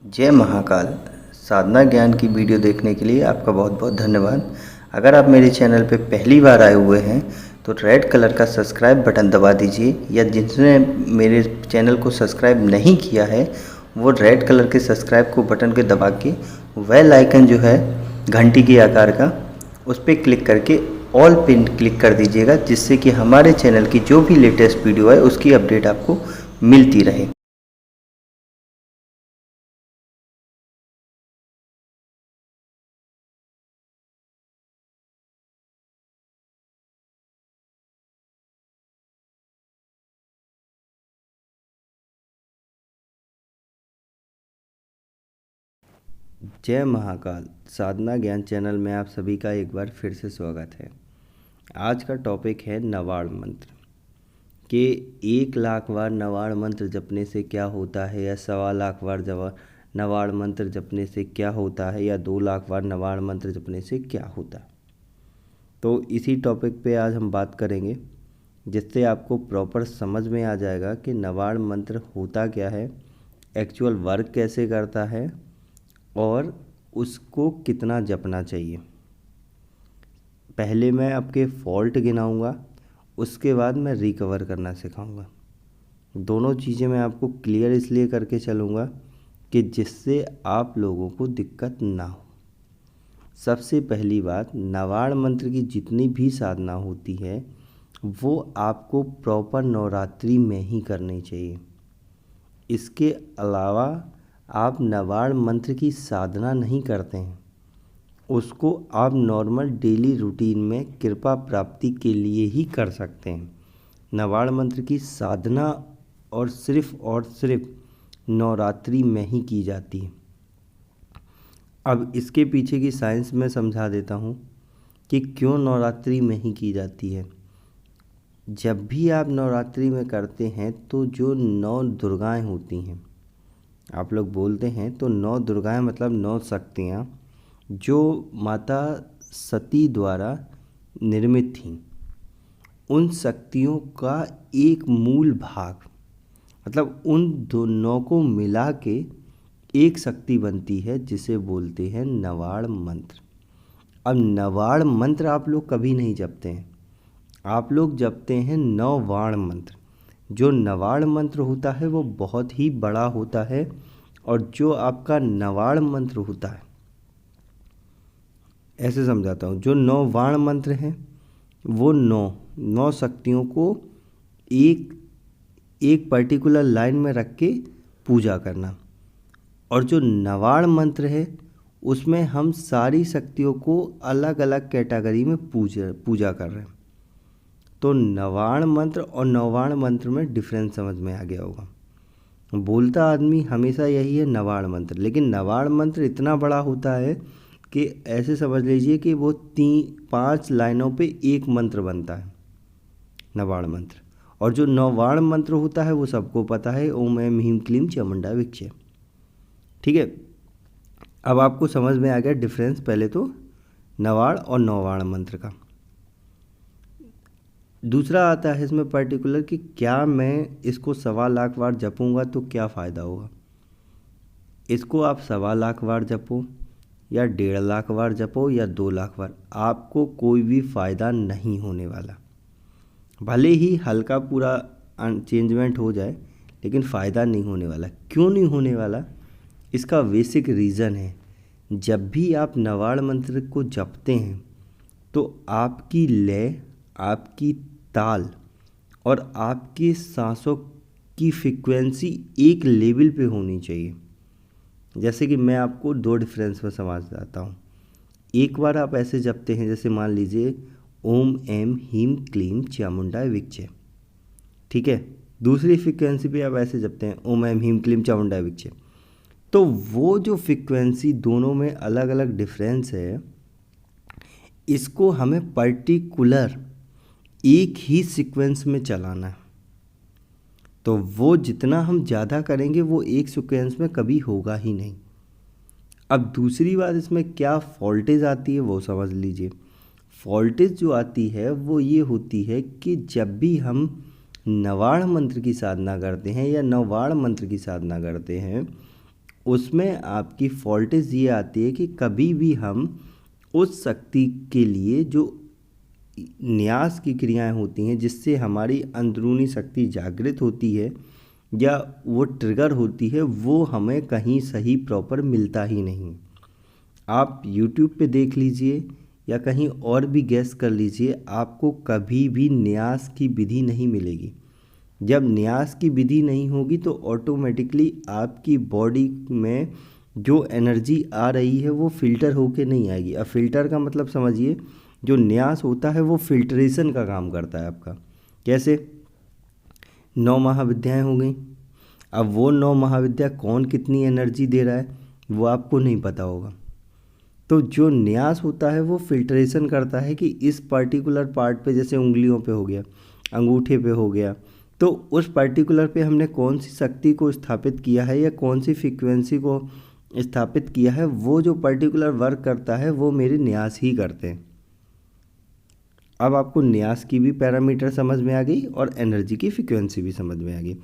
जय महाकाल। साधना ज्ञान की वीडियो देखने के लिए आपका बहुत बहुत धन्यवाद। अगर आप मेरे चैनल पे पहली बार आए हुए हैं तो रेड कलर का सब्सक्राइब बटन दबा दीजिए, या जिसने मेरे चैनल को सब्सक्राइब नहीं किया है वो रेड कलर के सब्सक्राइब को बटन के दबा के बेल आइकन जो है घंटी के आकार का, उस पर क्लिक करके ऑल पिन क्लिक कर दीजिएगा, जिससे कि हमारे चैनल की जो भी लेटेस्ट वीडियो है उसकी अपडेट आपको मिलती रहे। जय महाकाल। साधना ज्ञान चैनल में आप सभी का एक बार फिर से स्वागत है। आज का टॉपिक है नवाड़ मंत्र कि 1 लाख बार नवाड़ मंत्र जपने से क्या होता है, या 1.25 लाख बार नवाड़ मंत्र जपने से क्या होता है, या 2 लाख बार नवाड़ मंत्र जपने से क्या होता है। तो इसी टॉपिक पे आज हम बात करेंगे, जिससे आपको प्रॉपर समझ में आ जाएगा कि नवाड़ मंत्र होता क्या है, एक्चुअल वर्क कैसे करता है और उसको कितना जपना चाहिए। पहले मैं आपके फॉल्ट गिनाऊंगा, उसके बाद मैं रिकवर करना सिखाऊंगा। दोनों चीज़ें मैं आपको क्लियर इसलिए करके चलूँगा कि जिससे आप लोगों को दिक्कत ना हो। सबसे पहली बात, नवाड़ मंत्र की जितनी भी साधना होती है वो आपको प्रॉपर नवरात्रि में ही करनी चाहिए। इसके अलावा आप नवाड़ मंत्र की साधना नहीं करते हैं, उसको आप नॉर्मल डेली रूटीन में कृपा प्राप्ति के लिए ही कर सकते हैं। नवाड़ मंत्र की साधना और सिर्फ नवरात्रि में ही की जाती है। अब इसके पीछे की साइंस में समझा देता हूँ कि क्यों नवरात्रि में ही की जाती है। जब भी आप नवरात्रि में करते हैं तो जो 9 दुर्गाएं होती हैं, आप लोग बोलते हैं तो 9 दुर्गाएं मतलब 9 शक्तियाँ जो माता सती द्वारा निर्मित थीं, उन शक्तियों का एक मूल भाग, मतलब उन दोनों को मिला के एक शक्ति बनती है, जिसे बोलते हैं नवाड़ मंत्र। अब नवाड़ मंत्र आप लोग कभी नहीं जपते हैं, आप लोग जपते हैं नवाड़ मंत्र। जो नवाड़ मंत्र होता है वो बहुत ही बड़ा होता है, और जो आपका नवाड़ मंत्र होता है, ऐसे समझाता हूँ, जो नवाड़ मंत्र है वो नौ शक्तियों को एक एक पर्टिकुलर लाइन में रख के पूजा करना, और जो नवाड़ मंत्र है उसमें हम सारी शक्तियों को अलग अलग कैटेगरी में पूजा कर रहे हैं। तो नवाड़ मंत्र और नवाड़ मंत्र में डिफरेंस समझ में आ गया होगा। बोलता आदमी हमेशा यही है नवाड़ मंत्र, लेकिन नवाड़ मंत्र इतना बड़ा होता है कि ऐसे समझ लीजिए कि वो 5 लाइनों पे एक मंत्र बनता है, नवाड़ मंत्र। और जो नवाड़ मंत्र होता है वो सबको पता है, ओम ऐं ह्रीं क्लीं चामुंडा विच्चे। ठीक है, अब आपको समझ में आ गया डिफरेंस पहले तो नवाड़ और नवाड़ मंत्र का। दूसरा आता है इसमें पर्टिकुलर कि क्या मैं इसको 1.25 लाख बार जपूंगा तो क्या फ़ायदा होगा। इसको आप 1.25 लाख बार जपो या 1.5 लाख बार जपो या 2 लाख बार, आपको कोई भी फ़ायदा नहीं होने वाला। भले ही हल्का पूरा चेंजमेंट हो जाए, लेकिन फ़ायदा नहीं होने वाला। क्यों नहीं होने वाला, इसका बेसिक रीज़न है, जब भी आप नवाड़ मंत्र को जपते हैं तो आपकी लय, आपकी ताल और आपकी सांसों की फ्रीक्वेंसी एक लेवल पे होनी चाहिए। जैसे कि मैं आपको 2 डिफरेंस में समझाता हूँ। एक बार आप ऐसे जपते हैं, जैसे मान लीजिए ओम ऐं ह्रीं क्लीं चामुंडा विच्चे, ठीक है। दूसरी फ्रीक्वेंसी पे आप ऐसे जपते हैं ओम ऐं ह्रीं क्लीं चामुंडा विच्चे। तो वो जो फ्रीक्वेंसी दोनों में अलग अलग डिफरेंस है, इसको हमें पर्टिकुलर एक ही सीक्वेंस में चलाना है। तो वो जितना हम ज़्यादा करेंगे वो एक सीक्वेंस में कभी होगा ही नहीं। अब दूसरी बात, इसमें क्या फॉल्टेज आती है वो समझ लीजिए। फॉल्टेज जो आती है वो ये होती है कि जब भी हम नवाड़ मंत्र की साधना करते हैं या नवाड़ मंत्र की साधना करते हैं, उसमें आपकी फॉल्टेज ये आती है कि कभी भी हम उस शक्ति के लिए जो न्यास की क्रियाएं होती हैं, जिससे हमारी अंदरूनी शक्ति जागृत होती है या वो ट्रिगर होती है, वो हमें कहीं सही प्रॉपर मिलता ही नहीं। आप YouTube पे देख लीजिए या कहीं और भी गैस कर लीजिए, आपको कभी भी न्यास की विधि नहीं मिलेगी। जब न्यास की विधि नहीं होगी तो ऑटोमेटिकली आपकी बॉडी में जो एनर्जी आ रही है वो फिल्टर होके नहीं आएगी। अब फिल्टर का मतलब समझिए, जो न्यास होता है वो फिल्ट्रेशन का काम करता है आपका। कैसे? 9 महाविद्याएँ हो गई। अब वो 9 महाविद्या कौन कितनी एनर्जी दे रहा है वो आपको नहीं पता होगा। तो जो न्यास होता है वो फिल्ट्रेशन करता है कि इस पर्टिकुलर पार्ट पे, जैसे उंगलियों पे हो गया, अंगूठे पे हो गया, तो उस पर्टिकुलर पे हमने कौन सी शक्ति को स्थापित किया है या कौन सी फ्रीक्वेंसी को स्थापित किया है, वो जो पर्टिकुलर वर्क करता है वो मेरे न्यास ही करते हैं। अब आपको न्यास की भी पैरामीटर समझ में आ गई और एनर्जी की फ्रीक्वेंसी भी समझ में आ गई।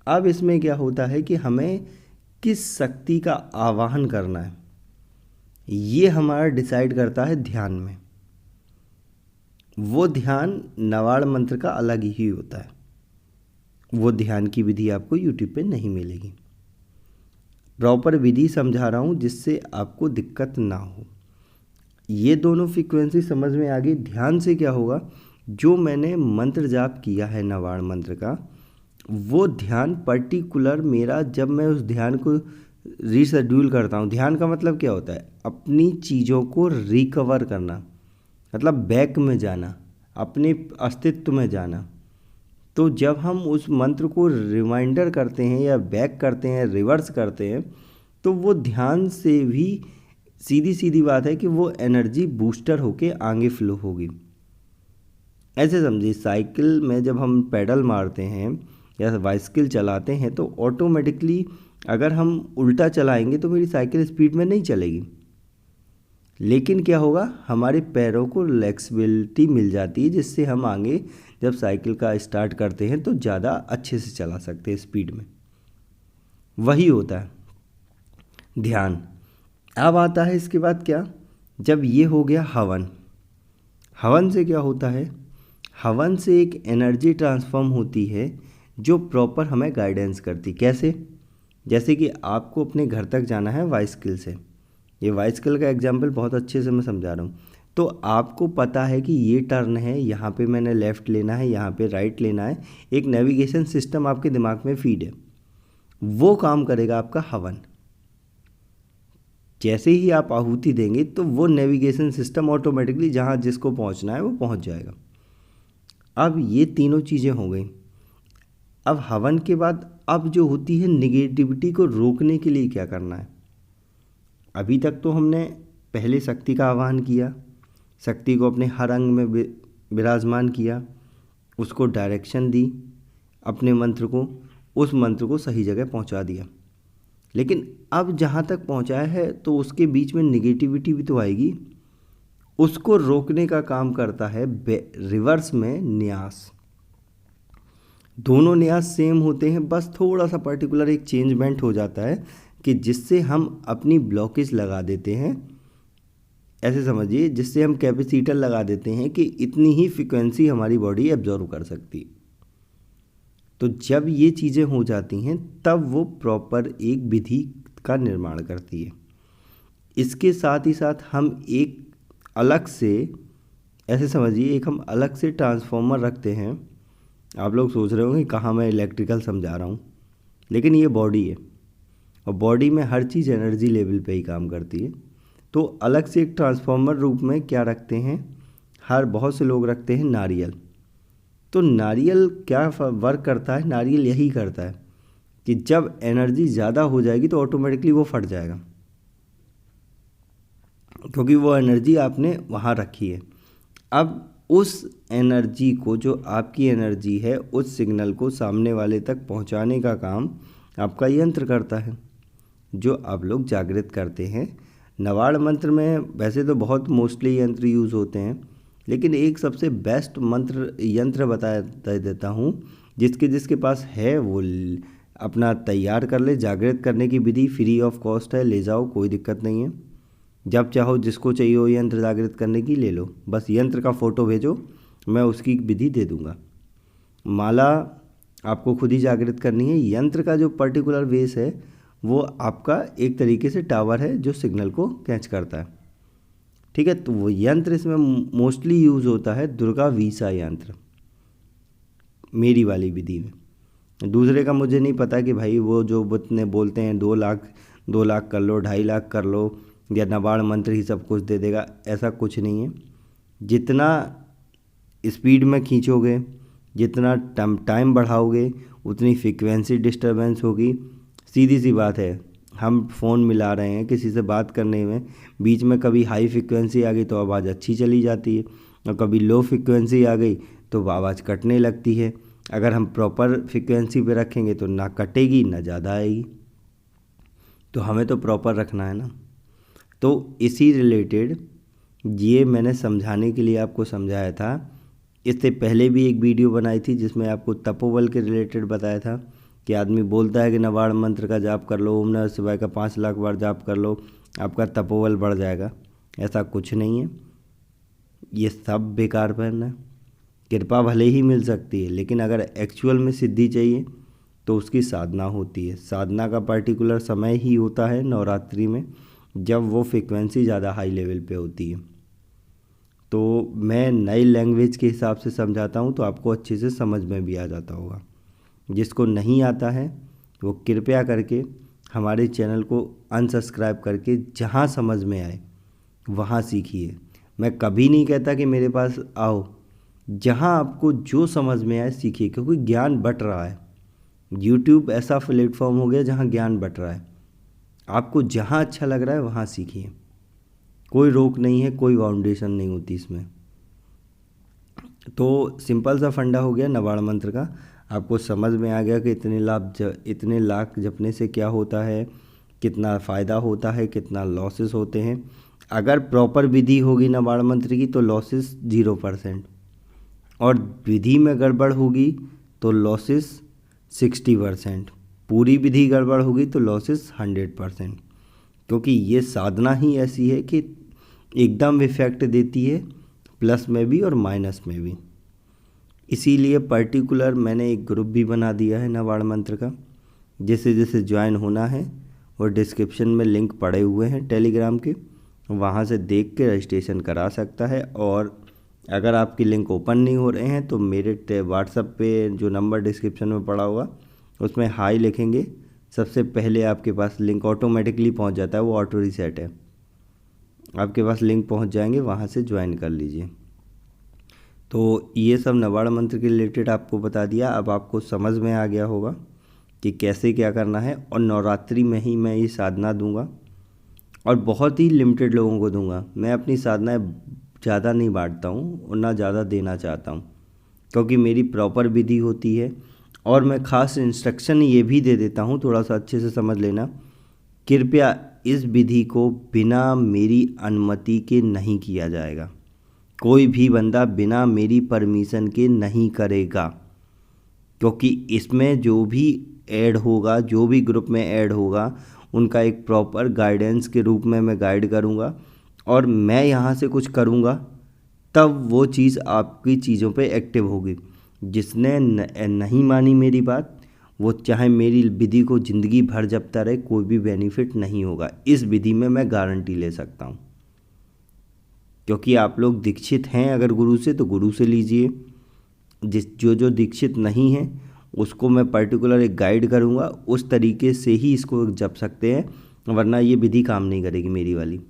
अब इसमें क्या होता है कि हमें किस शक्ति का आवाहन करना है, ये हमारा डिसाइड करता है ध्यान में। वो ध्यान नवाड़ मंत्र का अलग ही होता है। वो ध्यान की विधि आपको YouTube पे नहीं मिलेगी। प्रॉपर विधि समझा रहा हूँ जिससे आपको दिक्कत ना हो। ये दोनों फ्रीक्वेंसी समझ में आ गई। ध्यान से क्या होगा, जो मैंने मंत्र जाप किया है नवाड़ मंत्र का, वो ध्यान पर्टिकुलर मेरा, जब मैं उस ध्यान को रीशेड्यूल करता हूँ। ध्यान का मतलब क्या होता है? अपनी चीज़ों को रिकवर करना, मतलब बैक में जाना, अपने अस्तित्व में जाना। तो जब हम उस मंत्र को रिमाइंडर करते हैं या बैक करते हैं, रिवर्स करते हैं, तो वो ध्यान से भी सीधी सीधी बात है कि वो एनर्जी बूस्टर होके आगे फ्लो होगी। ऐसे समझिए, साइकिल में जब हम पेडल मारते हैं या बाइसिकल चलाते हैं तो ऑटोमेटिकली अगर हम उल्टा चलाएंगे तो मेरी साइकिल स्पीड में नहीं चलेगी, लेकिन क्या होगा, हमारे पैरों को फ्लेक्सिबिलिटी मिल जाती है, जिससे हम आगे जब साइकिल का स्टार्ट करते हैं तो ज़्यादा अच्छे से चला सकते हैं स्पीड में। वही होता है ध्यान। अब आता है इसके बाद क्या, जब ये हो गया हवन। हवन से क्या होता है? हवन से एक एनर्जी ट्रांसफॉर्म होती है जो प्रॉपर हमें गाइडेंस करती। कैसे? जैसे कि आपको अपने घर तक जाना है बाइसिकल से। ये बाइसिकल का एग्जाम्पल बहुत अच्छे से मैं समझा रहा हूँ। तो आपको पता है कि ये टर्न है, यहाँ पे मैंने लेफ़्ट लेना है, यहाँ पे राइट लेना है। एक नेविगेशन सिस्टम आपके दिमाग में फीड है, वो काम करेगा आपका हवन। जैसे ही आप आहुति देंगे तो वो नेविगेशन सिस्टम ऑटोमेटिकली जहाँ जिसको पहुँचना है वो पहुँच जाएगा। अब ये तीनों चीज़ें हो गई। अब हवन के बाद अब जो होती है निगेटिविटी को रोकने के लिए क्या करना है। अभी तक तो हमने पहले शक्ति का आह्वान किया, शक्ति को अपने हर अंग में विराजमान किया, उसको डायरेक्शन दी, अपने मंत्र को, उस मंत्र को सही जगह पहुंचा दिया। लेकिन अब जहाँ तक पहुँचाया है तो उसके बीच में निगेटिविटी भी तो आएगी, उसको रोकने का काम करता है रिवर्स में न्यास। दोनों न्यास सेम होते हैं, बस थोड़ा सा पर्टिकुलर एक चेंजमेंट हो जाता है कि जिससे हम अपनी ब्लॉकेज लगा देते हैं। ऐसे समझिए, जिससे हम कैपेसिटर लगा देते हैं कि इतनी ही फ्रीक्वेंसी हमारी बॉडी एब्जॉर्व कर सकती है। तो जब ये चीज़ें हो जाती हैं तब वो प्रॉपर एक विधि का निर्माण करती है। इसके साथ ही साथ हम एक अलग से, ऐसे समझिए, एक हम अलग से ट्रांसफार्मर रखते हैं। आप लोग सोच रहे होंगे कहाँ मैं इलेक्ट्रिकल समझा रहा हूँ, लेकिन ये बॉडी है और बॉडी में हर चीज़ एनर्जी लेवल पे ही काम करती है। तो अलग से एक ट्रांसफार्मर रूप में क्या रखते हैं, बहुत से लोग रखते हैं नारियल। तो नारियल क्या वर्क करता है? नारियल यही करता है कि जब एनर्जी ज़्यादा हो जाएगी तो ऑटोमेटिकली वो फट जाएगा, क्योंकि वो एनर्जी आपने वहाँ रखी है। अब उस एनर्जी को, जो आपकी एनर्जी है, उस सिग्नल को सामने वाले तक पहुँचाने का काम आपका यंत्र करता है, जो आप लोग जागृत करते हैं। नवाड़ मंत्र में वैसे तो बहुत मोस्टली यंत्र यूज़ होते हैं, लेकिन एक सबसे बेस्ट मंत्र यंत्र बता देता हूँ, जिसके पास है वो अपना तैयार कर ले। जागृत करने की विधि फ्री ऑफ कॉस्ट है, ले जाओ, कोई दिक्कत नहीं है। जब चाहो जिसको चाहिए हो यंत्र जागृत करने की ले लो, बस यंत्र का फ़ोटो भेजो, मैं उसकी विधि दे दूँगा। माला आपको खुद ही जागृत करनी है। यंत्र का जो पर्टिकुलर बेस है वो आपका एक तरीके से टावर है जो सिग्नल को कैच करता है, ठीक है। तो वो यंत्र इसमें मोस्टली यूज़ होता है दुर्गा वीसा यंत्र, मेरी वाली विधि में। दूसरे का मुझे नहीं पता कि भाई वो जो बुतने बोलते हैं 2 लाख कर लो, 2.5 लाख कर लो, या नवाड़ मंत्र ही सब कुछ दे देगा, ऐसा कुछ नहीं है। जितना स्पीड में खींचोगे, जितना टाइम बढ़ाओगे, उतनी फ्रीक्वेंसी डिस्टरबेंस होगी। सीधी सी बात है, हम फ़ोन मिला रहे हैं किसी से बात करने में, बीच में कभी हाई फ्रीक्वेंसी आ गई तो आवाज़ अच्छी चली जाती है, और कभी लो फ्रीक्वेंसी आ गई तो आवाज़ कटने लगती है। अगर हम प्रॉपर फ्रीक्वेंसी पे रखेंगे तो ना कटेगी ना ज़्यादा आएगी, तो हमें तो प्रॉपर रखना है ना। तो इसी रिलेटेड ये मैंने समझाने के लिए आपको समझाया था। इससे पहले भी एक वीडियो बनाई थी जिसमें आपको तपोबल के रिलेटेड बताया था कि आदमी बोलता है कि नवाड़ मंत्र का जाप कर लो, ओम नमः शिवाय का 5 लाख बार जाप कर लो, आपका तपोबल बढ़ जाएगा। ऐसा कुछ नहीं है, ये सब बेकार पैन है। कृपा भले ही मिल सकती है, लेकिन अगर एक्चुअल में सिद्धि चाहिए तो उसकी साधना होती है। साधना का पर्टिकुलर समय ही होता है नवरात्रि में, जब वो फ्रिक्वेंसी ज़्यादा हाई लेवल पे होती है। तो मैं नई लैंग्वेज के हिसाब से समझाता हूँ तो आपको अच्छे से समझ में भी आ जाता होगा। जिसको नहीं आता है वो कृपया करके हमारे चैनल को अनसब्सक्राइब करके जहाँ समझ में आए वहाँ सीखिए। मैं कभी नहीं कहता कि मेरे पास आओ, जहाँ आपको जो समझ में आए सीखिए, क्योंकि ज्ञान बँट रहा है। यूट्यूब ऐसा प्लेटफॉर्म हो गया जहाँ ज्ञान बँट रहा है। आपको जहाँ अच्छा लग रहा है वहाँ सीखिए, कोई रोक नहीं है, कोई बाउंडेशन नहीं होती इसमें। तो सिंपल सा फंडा हो गया नवाड़ मंत्र का, आपको समझ में आ गया कि इतने लाख जपने से क्या होता है, कितना फ़ायदा होता है, कितना लॉसेस होते हैं। अगर प्रॉपर विधि होगी नवाड़ मंत्र की तो लॉसेस 0%, और विधि में गड़बड़ होगी तो लॉसेस 60%, पूरी विधि गड़बड़ होगी तो लॉसेस 100%। क्योंकि ये साधना ही ऐसी है कि एकदम इफेक्ट देती है, प्लस में भी और माइनस में भी। इसीलिए पर्टिकुलर मैंने एक ग्रुप भी बना दिया है नवाड़ मंत्र का। जैसे जैसे ज्वाइन होना है और डिस्क्रिप्शन में लिंक पड़े हुए हैं टेलीग्राम के, वहाँ से देख के रजिस्ट्रेशन करा सकता है। और अगर आपकी लिंक ओपन नहीं हो रहे हैं तो मेरे व्हाट्सएप पे जो नंबर डिस्क्रिप्शन में पड़ा हुआ उसमें हाई लिखेंगे, सबसे पहले आपके पास लिंक ऑटोमेटिकली पहुंच जाता है, वो ऑटो रीसेट है, आपके पास लिंक पहुंच जाएंगे, वहां से ज्वाइन कर लीजिए। तो ये सब नवाड़ मंत्र के रिलेटेड आपको बता दिया। अब आपको समझ में आ गया होगा कि कैसे क्या करना है। और नवरात्रि में ही मैं ये साधना दूंगा, और बहुत ही लिमिटेड लोगों को दूंगा। मैं अपनी साधनाएँ ज़्यादा नहीं बांटता हूँ और ना ज़्यादा देना चाहता हूँ, क्योंकि मेरी प्रॉपर विधि होती है। और मैं ख़ास इंस्ट्रक्शन ये भी दे देता हूँ, थोड़ा सा अच्छे से समझ लेना। कृपया इस विधि को बिना मेरी अनुमति के नहीं किया जाएगा। कोई भी बंदा बिना मेरी परमिशन के नहीं करेगा, क्योंकि इसमें जो भी ऐड होगा, जो भी ग्रुप में ऐड होगा, उनका एक प्रॉपर गाइडेंस के रूप में मैं गाइड करूँगा। और मैं यहाँ से कुछ करूँगा तब वो चीज़ आपकी चीज़ों पे एक्टिव होगी। जिसने नहीं मानी मेरी बात, वो चाहे मेरी विधि को ज़िंदगी भर जपता रहे, कोई भी बेनिफिट नहीं होगा। इस विधि में मैं गारंटी ले सकता हूँ, क्योंकि आप लोग दीक्षित हैं अगर गुरु से तो गुरु से लीजिए। जो दीक्षित नहीं है उसको मैं पर्टिकुलर एक गाइड करूँगा, उस तरीके से ही इसको जप सकते हैं, वरना ये विधि काम नहीं करेगी मेरी वाली।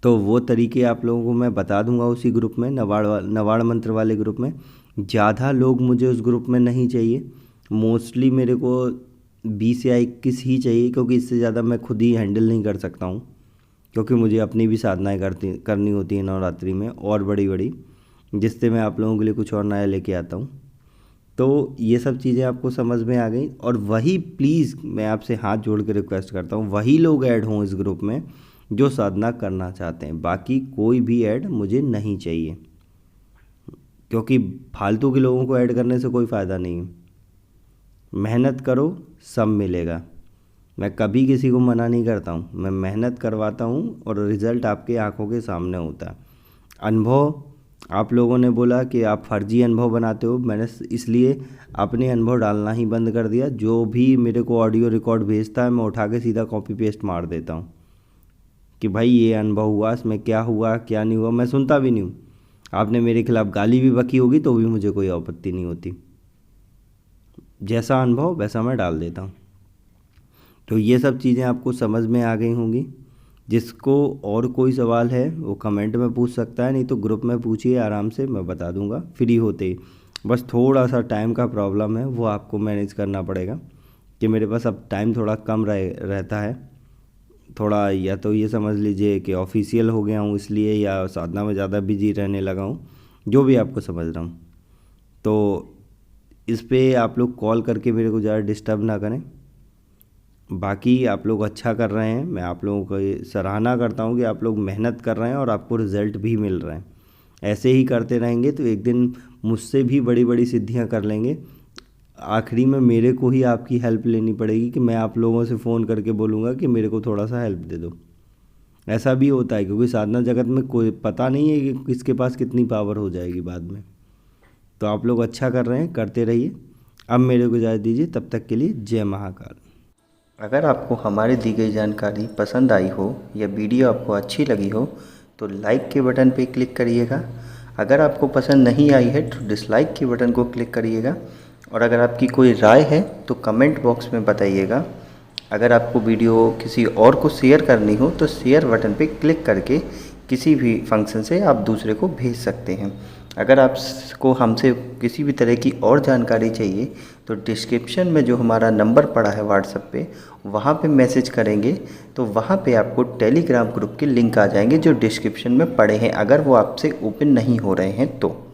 तो वो तरीके आप लोगों को मैं बता दूंगा उसी ग्रुप में, नवाड़ मंत्र वाले ग्रुप में। ज़्यादा लोग मुझे उस ग्रुप में नहीं चाहिए, मोस्टली मेरे को 20 या 21 ही चाहिए, क्योंकि इससे ज़्यादा मैं खुद ही हैंडल नहीं कर सकता हूँ, क्योंकि मुझे अपनी भी साधनाएँ करनी होती हैं नवरात्रि में, और बड़ी बड़ी, जिससे मैं आप लोगों के लिए कुछ और नया लेके आता हूँ। तो ये सब चीज़ें आपको समझ में आ गई। और वही प्लीज़ मैं आपसे हाथ जोड़ के रिक्वेस्ट करता हूँ, वही लोग ऐड हों इस ग्रुप में जो साधना करना चाहते हैं। बाकी कोई भी ऐड मुझे नहीं चाहिए, क्योंकि फालतू के लोगों को ऐड करने से कोई फ़ायदा नहीं है। मेहनत करो, सब मिलेगा। मैं कभी किसी को मना नहीं करता हूँ, मैं मेहनत करवाता हूँ और रिज़ल्ट आपके आंखों के सामने होता है। अनुभव, आप लोगों ने बोला कि आप फर्जी अनुभव बनाते हो, मैंने इसलिए अपने अनुभव डालना ही बंद कर दिया। जो भी मेरे को ऑडियो रिकॉर्ड भेजता है मैं उठा के सीधा कॉपी पेस्ट मार देता हूँ कि भाई ये अनुभव हुआ, इसमें क्या हुआ क्या नहीं हुआ, मैं सुनता भी नहीं हूँ। आपने मेरे खिलाफ़ गाली भी बकी होगी तो भी मुझे कोई आपत्ति नहीं होती। जैसा अनुभव वैसा मैं डाल देता हूँ। तो ये सब चीज़ें आपको समझ में आ गई होंगी। जिसको और कोई सवाल है वो कमेंट में पूछ सकता है, नहीं तो ग्रुप में पूछिए, आराम से मैं बता दूंगा फ्री होते ही। बस थोड़ा सा टाइम का प्रॉब्लम है, वो आपको मैनेज करना पड़ेगा कि मेरे पास अब टाइम थोड़ा कम रहता है। थोड़ा या तो ये समझ लीजिए कि ऑफिशियल हो गया हूँ इसलिए, या साधना में ज़्यादा बिजी रहने लगा हूँ, जो भी आपको समझ रहा हूँ। तो इस पे आप लोग कॉल करके मेरे को ज़्यादा डिस्टर्ब ना करें। बाकी आप लोग अच्छा कर रहे हैं, मैं आप लोगों को सराहना करता हूँ कि आप लोग मेहनत कर रहे हैं और आपको रिज़ल्ट भी मिल रहे हैं। ऐसे ही करते रहेंगे तो एक दिन मुझसे भी बड़ी बड़ी सिद्धियाँ कर लेंगे। आखिरी में मेरे को ही आपकी हेल्प लेनी पड़ेगी कि मैं आप लोगों से फ़ोन करके बोलूँगा कि मेरे को थोड़ा सा हेल्प दे दो। ऐसा भी होता है क्योंकि साधना जगत में कोई पता नहीं है कि किसके पास कितनी पावर हो जाएगी बाद में। तो आप लोग अच्छा कर रहे हैं, करते रहिए। अब मेरे को इजाज़त दीजिए, तब तक के लिए जय महाकाल। अगर आपको हमारी दी गई जानकारी पसंद आई हो या वीडियो आपको अच्छी लगी हो तो लाइक के बटन पर क्लिक करिएगा। अगर आपको पसंद नहीं आई है तो डिसलाइक के बटन को क्लिक करिएगा। और अगर आपकी कोई राय है तो कमेंट बॉक्स में बताइएगा। अगर आपको वीडियो किसी और को शेयर करनी हो तो शेयर बटन पर क्लिक करके किसी भी फंक्शन से आप दूसरे को भेज सकते हैं। अगर आपको हमसे किसी भी तरह की और जानकारी चाहिए तो डिस्क्रिप्शन में जो हमारा नंबर पड़ा है व्हाट्सएप पे, वहाँ पे मैसेज करेंगे तो वहाँ पे आपको टेलीग्राम ग्रुप के लिंक आ जाएंगे जो डिस्क्रिप्शन में पड़े हैं, अगर वो आपसे ओपन नहीं हो रहे हैं तो।